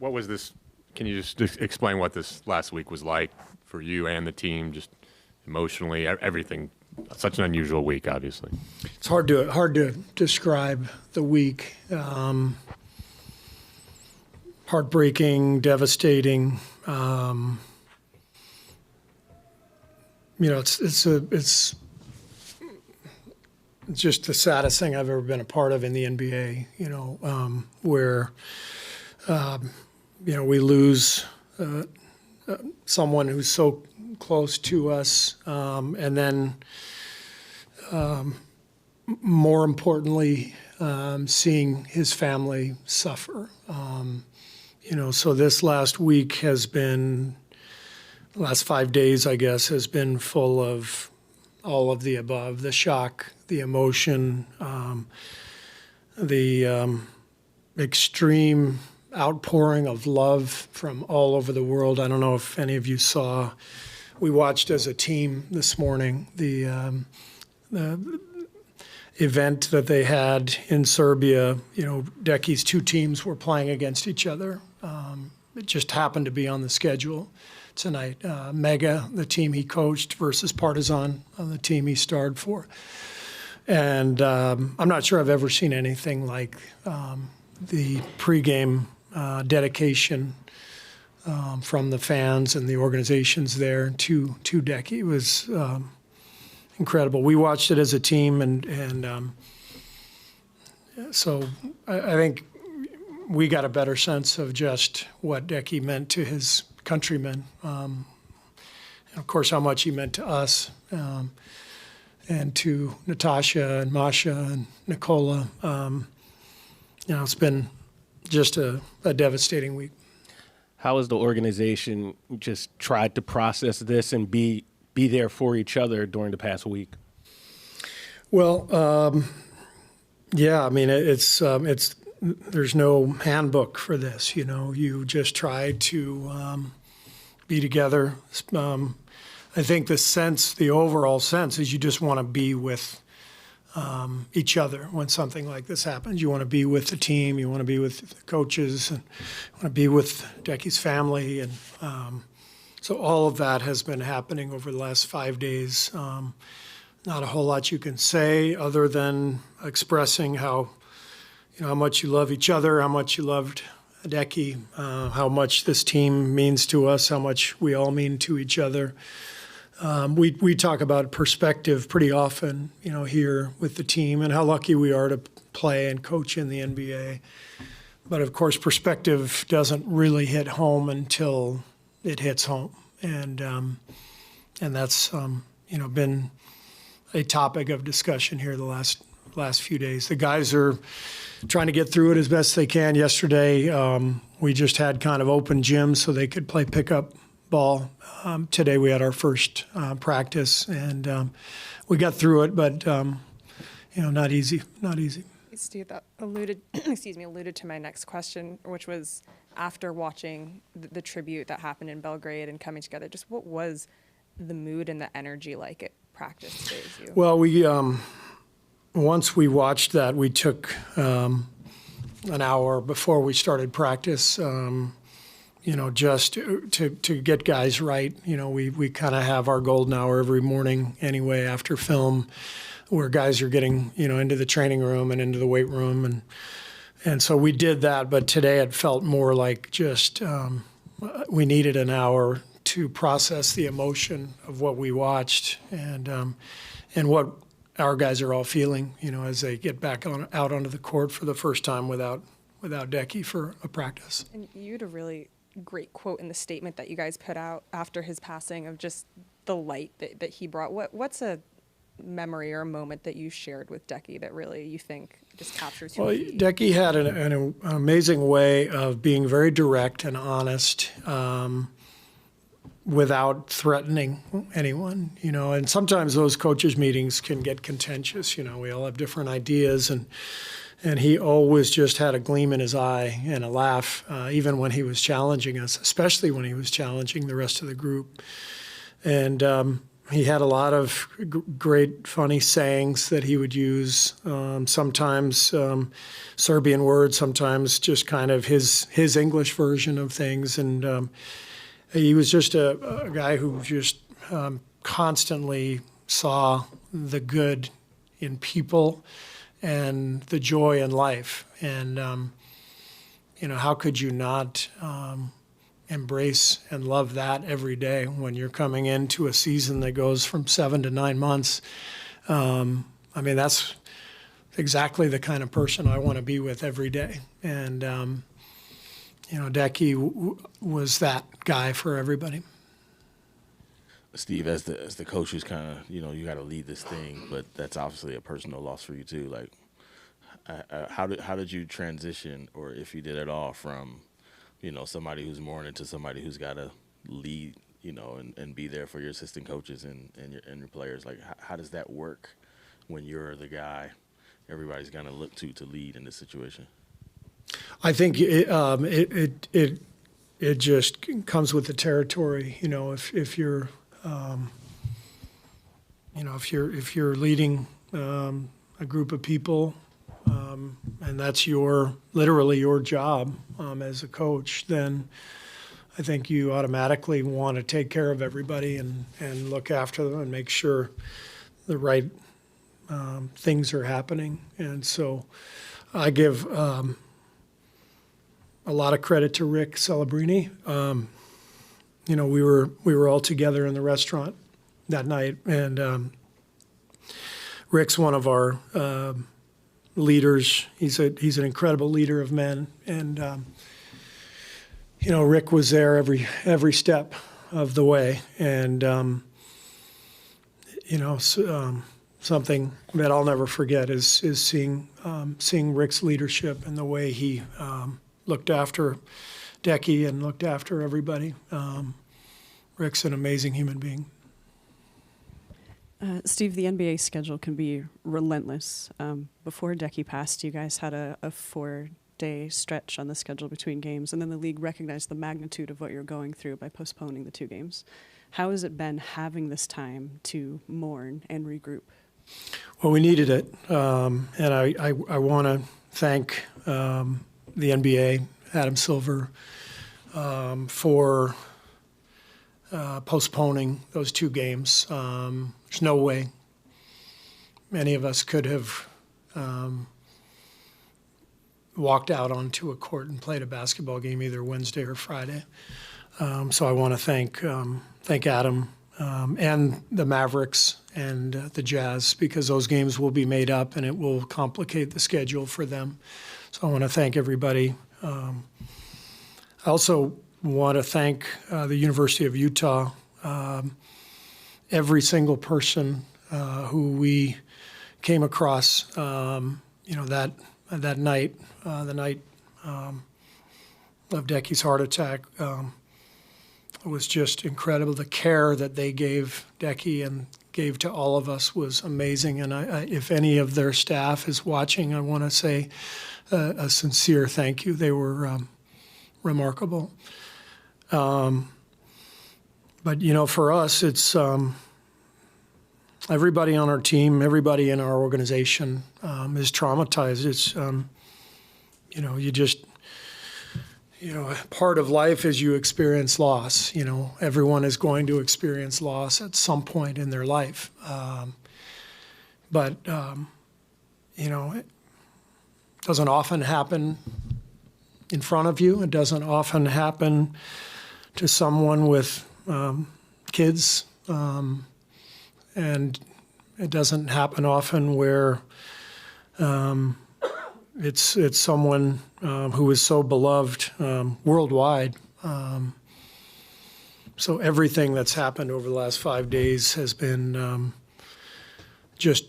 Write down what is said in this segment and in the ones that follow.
What was this? Can you just explain what this last week was like for you and the team, just emotionally, everything? Such an unusual week, obviously. It's hard to describe the week. Heartbreaking, devastating. It's just the saddest thing I've ever been a part of in the NBA. Where we lose someone who's so close to us, and then more importantly, seeing his family suffer. So this last week has been, the last 5 days, I guess, has been full of all of the above: the shock, the emotion, the extreme outpouring of love from all over the world. I don't know if any of you saw, we watched as a team this morning the event that they had in Serbia. Decky's two teams were playing against each other. It just happened to be on the schedule tonight. Mega, the team he coached, versus Partizan, the team he starred for. And I'm not sure I've ever seen anything like the pregame dedication from the fans and the organizations there to Decky. It was incredible. We watched it as a team, and so I think we got a better sense of just what Decky meant to his countrymen, and of course how much he meant to us, and to Natasha and Masha and Nicola. It's been just a devastating week. How has the organization just tried to process this and be there for each other during the past week? Well, yeah, I mean, it's there's no handbook for this. You just try to be together. I think the overall sense is you just want to be with each other when something like this happens. You want to be with the team. You want to be with the coaches, and you want to be with Decky's family. And so all of that has been happening over the last 5 days. Not a whole lot you can say other than expressing how much you love each other, how much you loved Decky, how much this team means to us, how much we all mean to each other. We talk about perspective pretty often, here with the team, and how lucky we are to play and coach in the NBA. But of course, perspective doesn't really hit home until it hits home, and that's been a topic of discussion here the last few days. The guys are trying to get through it as best they can. Yesterday, we just had kind of open gym so they could play pickup ball. Today we had our first practice, and we got through it, but not easy. Steve, that alluded to my next question, which was after watching the tribute that happened in Belgrade and coming together. Just what was the mood and the energy like at practice today? Well, we once we watched that, we took an hour before we started practice. Just to get guys right. We kind of have our golden hour every morning anyway after film, where guys are getting, into the training room and into the weight room. And so we did that, but today it felt more like just we needed an hour to process the emotion of what we watched and what our guys are all feeling, as they get back out onto the court for the first time without Decky for a practice. And you had a really great quote in the statement that you guys put out after his passing of just the light that he brought. What's a memory or a moment that you shared with Decky that really you think just captures who he? Decky had an amazing way of being very direct and honest, without threatening anyone, and sometimes those coaches meetings can get contentious. We all have different ideas, and he always just had a gleam in his eye and a laugh, even when he was challenging us, especially when he was challenging the rest of the group. And He had a lot of great, funny sayings that he would use. Sometimes Serbian words, sometimes just kind of his English version of things. And he was just a guy who just constantly saw the good in people and the joy in life. And how could you not embrace and love that every day when you're coming into a season that goes from 7 to 9 months? That's exactly the kind of person I want to be with every day. And, Decky was that guy for everybody. Steve, as the coach who's kind of, you got to lead this thing, but that's obviously a personal loss for you too. Like, how did you transition, or if you did at all, from somebody who's mourning to somebody who's got to lead, and be there for your assistant coaches and your players? Like, how does that work when you're the guy everybody's going to look to lead in this situation? I think it just comes with the territory. If you're if you're leading a group of people, and that's literally your job as a coach, then I think you automatically want to take care of everybody and look after them and make sure the right things are happening. And so I give a lot of credit to Rick Celebrini. We were all together in the restaurant that night, and Rick's one of our leaders. He's an incredible leader of men, and Rick was there every step of the way, and something that I'll never forget is seeing Rick's leadership and the way he looked after Decky and looked after everybody. Rick's an amazing human being. Steve, the NBA schedule can be relentless. Before Decky passed, you guys had a 4-day stretch on the schedule between games, and then the league recognized the magnitude of what you're going through by postponing the 2 games. How has it been having this time to mourn and regroup? Well, we needed it, and I want to thank the NBA, Adam Silver, for postponing those 2 games. There's no way any of us could have walked out onto a court and played a basketball game either Wednesday or Friday. So I want to thank Adam and the Mavericks and the Jazz, because those games will be made up and it will complicate the schedule for them. So I want to thank everybody. I also want to thank the University of Utah, every single person who we came across, that night, the night of Decky's heart attack. It was just incredible. The care that they gave Decky and gave to all of us was amazing. And if any of their staff is watching, I want to say a sincere thank you. They were remarkable. But, for us, it's everybody on our team, everybody in our organization is traumatized. It's, part of life is you experience loss. Everyone is going to experience loss at some point in their life. But it doesn't often happen in front of you. It doesn't often happen to someone with kids. And it doesn't happen often where it's someone who is so beloved worldwide. So everything that's happened over the last 5 days has been just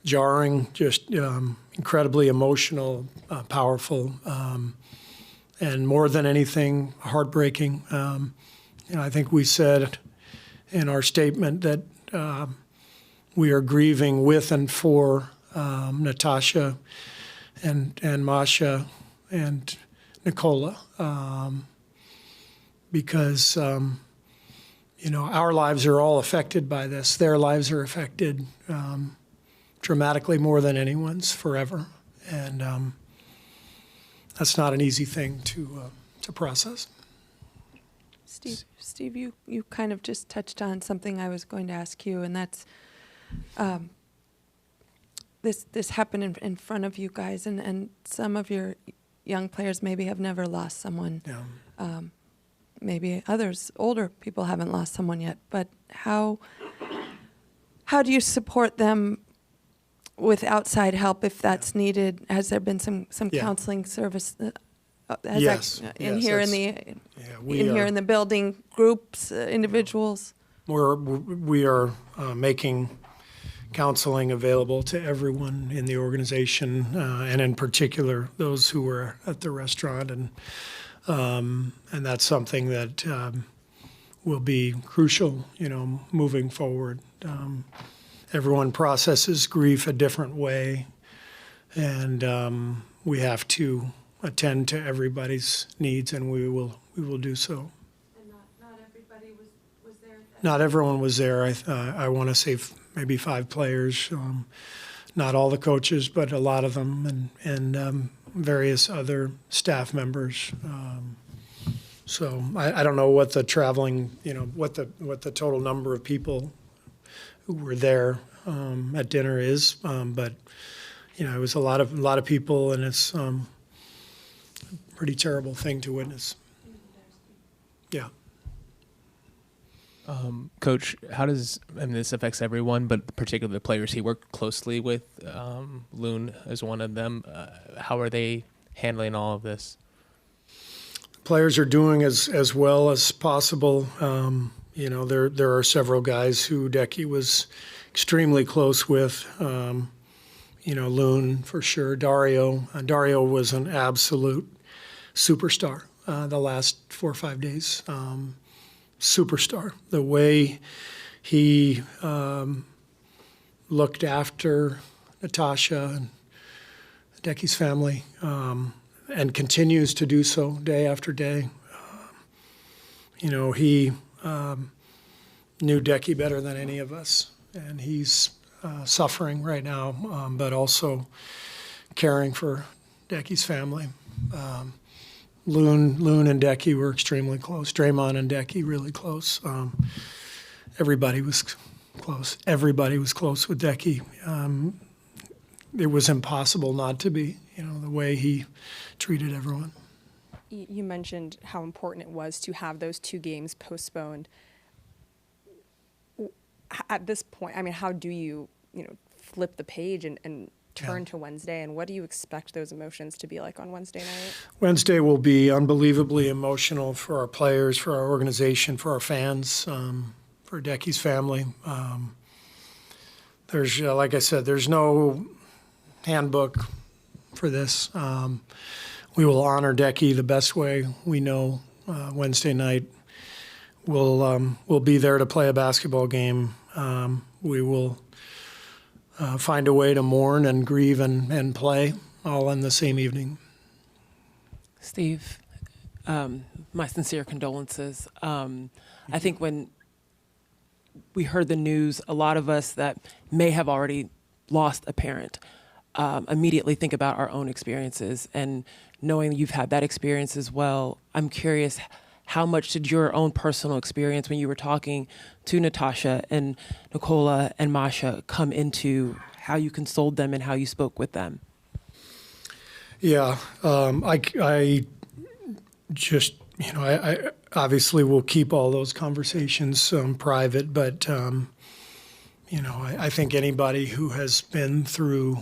jarring, just incredibly emotional, powerful, and more than anything, heartbreaking. I think we said in our statement that we are grieving with and for Natasha and Masha and Nicola, because our lives are all affected by this. Their lives are affected dramatically more than anyone's forever. And that's not an easy thing to process. Steve, you kind of just touched on something I was going to ask you, and that's this happened in front of you guys, and some of your young players maybe have never lost someone. Yeah. Maybe others, older people, haven't lost someone yet. But how do you support them with outside help if that's needed? Has there been some Yeah. counseling service? Yes. In Yes, here in the building, groups, individuals. We are making counseling available to everyone in the organization, and in particular those who were at the restaurant, and that's something that will be crucial, moving forward. Everyone processes grief a different way, and we have to attend to everybody's needs, and we will do so. And not everybody was there. Not everyone was there. I want to say maybe 5 players, not all the coaches, but a lot of them, and various other staff members. So I don't know what the traveling, what the total number of people who were there at dinner is, but it was a lot of people, and it's a pretty terrible thing to witness. Yeah. Coach, how does, this affects everyone, but particularly the players he worked closely with, Loon is one of them. How are they handling all of this? Players are doing as well as possible. There are several guys who Decky was extremely close with. Loon for sure. Dario was an absolute superstar the last 4 or 5 days. Superstar. The way he looked after Natasha and Decky's family, and continues to do so day after day. He knew Decky better than any of us, and he's suffering right now, but also caring for Decky's family. Loon and Decky were extremely close. Draymond and Decky really close. Everybody was close. Everybody was close with Decky. It was impossible not to be, the way he treated everyone. You mentioned how important it was to have those 2 games postponed. At this point, how do you, flip the page and turn to Wednesday, and what do you expect those emotions to be like on Wednesday night? Wednesday will be unbelievably emotional for our players, for our organization, for our fans, for Decky's family. There's, like I said, there's no handbook for this. We will honor Decky the best way we know. Wednesday night, we'll be there to play a basketball game. We will find a way to mourn and grieve and play all in the same evening. Steve, my sincere condolences. I think when we heard the news, a lot of us that may have already lost a parent immediately think about our own experiences. And knowing you've had that experience as well, I'm curious, how much did your own personal experience when you were talking to Natasha and Nicola and Masha come into how you consoled them and how you spoke with them? Yeah, I just, I obviously will keep all those conversations private, but, I think anybody who has been through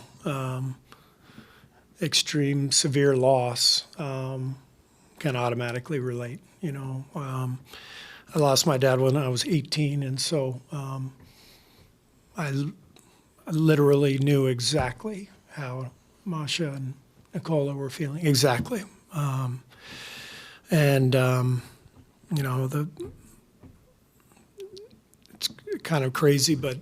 extreme severe loss can automatically relate. I lost my dad when I was 18, and so I literally knew exactly how Masha and Nicola were feeling. Exactly. It's kind of crazy, but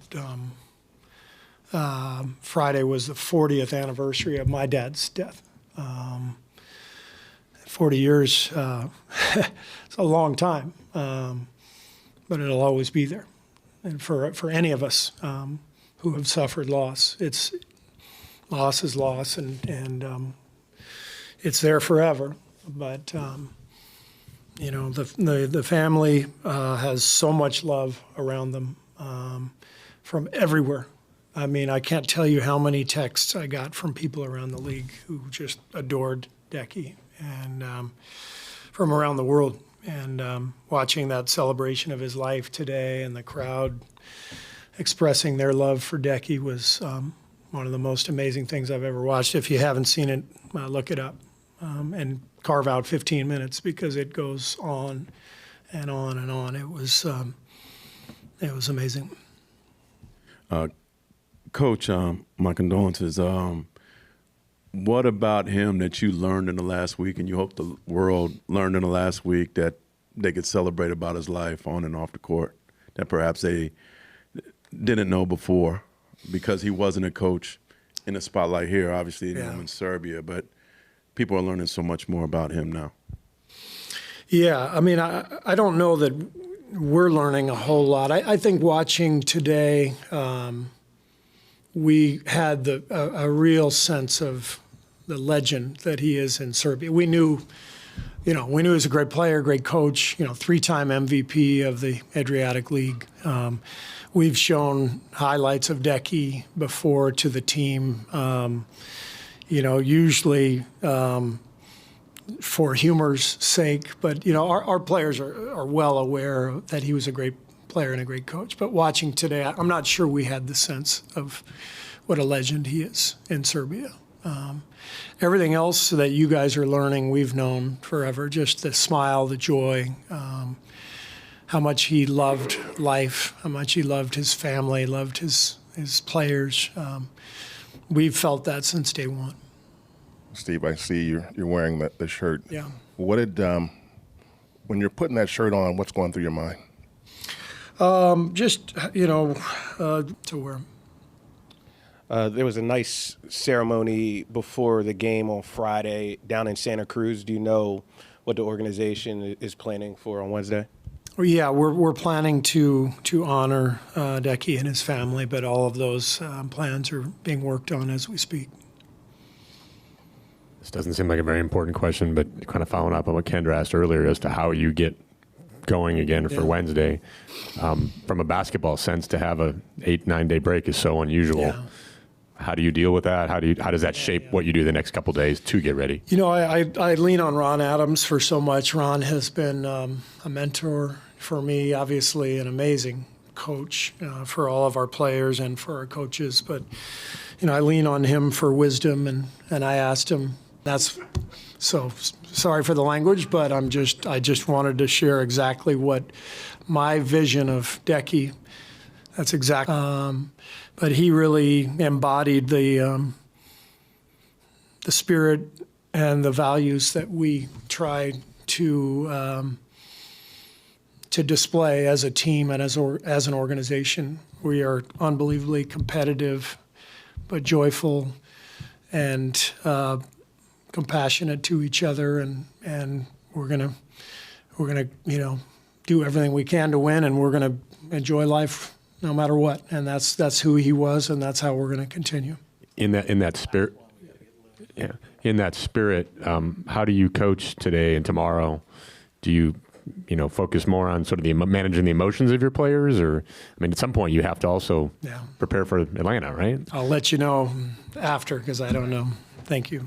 Friday was the 40th anniversary of my dad's death. 40 years, it's a long time. but it'll always be there. And for any of us who have suffered loss, loss is loss, and it's there forever. But the family has so much love around them from everywhere. I mean, I can't tell you how many texts I got from people around the league who just adored Decky, and from around the world. And watching that celebration of his life today and the crowd expressing their love for Decky was one of the most amazing things I've ever watched. If you haven't seen it, look it up and carve out 15 minutes, because it goes on and on and on. It was amazing. Coach, my condolences. What about him that you learned in the last week, and you hope the world learned in the last week, that they could celebrate about his life on and off the court, that perhaps they didn't know before, because he wasn't a coach in the spotlight here, obviously in Serbia, but people are learning so much more about him now? Yeah, I mean, I don't know that we're learning a whole lot. I think watching today, we had a real sense of the legend that he is in Serbia. We knew he was a great player, great coach, 3-time MVP of the Adriatic League. We've shown highlights of Decky before to the team, usually for humor's sake. But, our players are well aware that he was a great player and a great coach. But watching today, I'm not sure we had the sense of what a legend he is in Serbia. Everything else that you guys are learning, we've known forever. Just the smile, the joy, how much he loved life, how much he loved his family, loved his players. We've felt that since day one. Steve, I see you're wearing the shirt. Yeah. What did when you're putting that shirt on, what's going through your mind? To wear. There was a nice ceremony before the game on Friday down in Santa Cruz. Do you know what the organization is planning for on Wednesday? Well, yeah, we're planning to honor Decky and his family, but all of those plans are being worked on as we speak. This doesn't seem like a very important question, but kind of following up on what Kendra asked earlier as to how you get going again for Wednesday. From a basketball sense, to have a 8-9 day break is so unusual. Yeah. How do you deal with that? How does that shape what you do the next couple of days to get ready? I lean on Ron Adams for so much. Ron has been a mentor for me, obviously an amazing coach for all of our players and for our coaches. But, I lean on him for wisdom, and I asked him. That's so sorry for the language, but I just wanted to share exactly what my vision of Decky. That's exactly. But he really embodied the spirit and the values that we try to display as a team and as an organization. We are unbelievably competitive, but joyful and compassionate to each other, and we're gonna do everything we can to win, and we're gonna enjoy life no matter what. And that's who he was, and that's how we're going to continue. In that spirit, yeah. In that spirit, how do you coach today and tomorrow? Do you focus more on sort of managing the emotions of your players, or at some point you have to also prepare for Atlanta, right? I'll let you know after, because I don't know. Thank you.